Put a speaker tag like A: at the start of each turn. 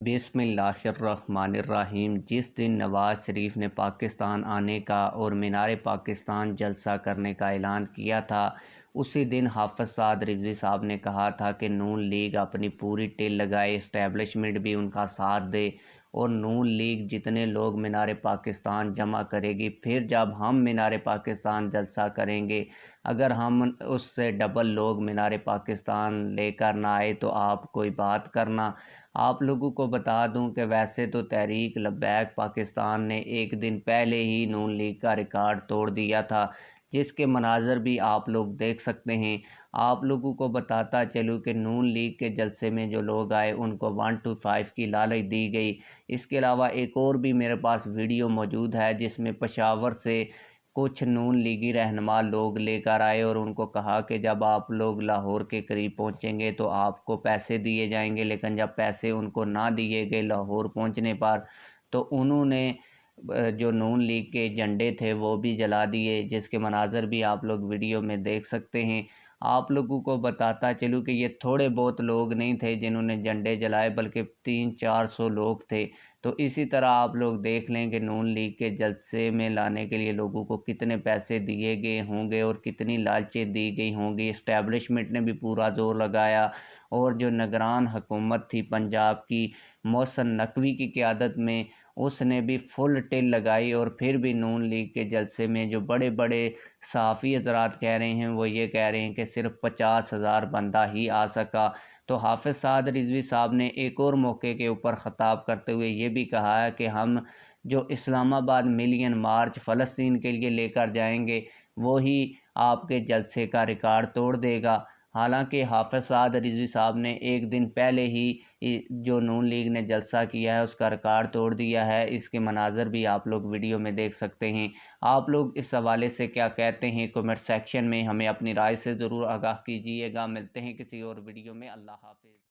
A: बिस्मिल्लाहिर्रहमानिर्रहीम। जिस दिन नवाज़ शरीफ ने पाकिस्तान आने का और मीनार पाकिस्तान जलसा करने का ऐलान किया था, उसी दिन हाफ़िज़ साद रिज़वी साहब ने कहा था कि नून लीग अपनी पूरी टिल लगाए, इस्टेब्लिशमेंट भी उनका साथ दे और नून लीग जितने लोग मीनार पाकिस्तान जमा करेगी, फिर जब हम मीनार पाकिस्तान जलसा करेंगे, अगर हम उससे डबल लोग मीनार पाकिस्तान लेकर ना आए तो आप कोई बात करना। आप लोगों को बता दूं कि वैसे तो तहरीक लब्बैक पाकिस्तान ने एक दिन पहले ही नून लीग का रिकॉर्ड तोड़ दिया था, जिसके मनाज़र भी आप लोग देख सकते हैं। आप लोगों को बताता चलूँ कि नून लीग के जलसे में जो लोग आए उनको 1 to 5 की लालच दी गई। इसके अलावा एक और भी मेरे पास वीडियो मौजूद है जिसमें पेशावर से कुछ नून लीगी रहनुमा लोग लेकर आए और उनको कहा कि जब आप लोग लाहौर के करीब पहुंचेंगे तो आपको पैसे दिए जाएंगे, लेकिन जब पैसे उनको ना दिए गए लाहौर पहुंचने पर, तो उन्होंने जो नून लीग के झंडे थे वो भी जला दिए, जिसके मनाज़र भी आप लोग वीडियो में देख सकते हैं। आप लोगों को बताता चलूँ कि ये थोड़े बहुत लोग नहीं थे जिन्होंने झंडे जलाए, बल्कि 300-400 लोग थे। तो इसी तरह आप लोग देख लें कि नून लीग के जलसे में लाने के लिए लोगों को कितने पैसे दिए गए होंगे और कितनी लालचें दी गई होंगी। इस्टेब्लिशमेंट ने भी पूरा ज़ोर लगाया और जो निगरान हुकूमत थी पंजाब की, मोहसिन नकवी की क़यादत में, उसने भी फुल टिल लगाई और फिर भी नून लीग के जलसे में जो बड़े बड़े सहाफ़ी हज़रात कह रहे हैं वो ये कह रहे हैं कि सिर्फ 50,000 बंदा ही आ सका। तो हाफ़िज़ साद रिज़वी साहब ने एक और मौके के ऊपर ख़िताब करते हुए ये भी कहा है कि हम जो इस्लामाबाद मिलियन मार्च फ़लस्तीन के लिए लेकर जाएंगे, वो ही आपके जलसे का रिकॉर्ड तोड़ देगा। हालांकि हाफ़िज़ साद रिज़वी साहब ने एक दिन पहले ही जो नून लीग ने जलसा किया है उसका रिकॉर्ड तोड़ दिया है। इसके मनाज़र भी आप लोग वीडियो में देख सकते हैं। आप लोग इस हवाले से क्या कहते हैं, कमेंट सेक्शन में हमें अपनी राय से ज़रूर आगाह कीजिएगा। मिलते हैं किसी और वीडियो में। अल्लाह हाफ़िज़।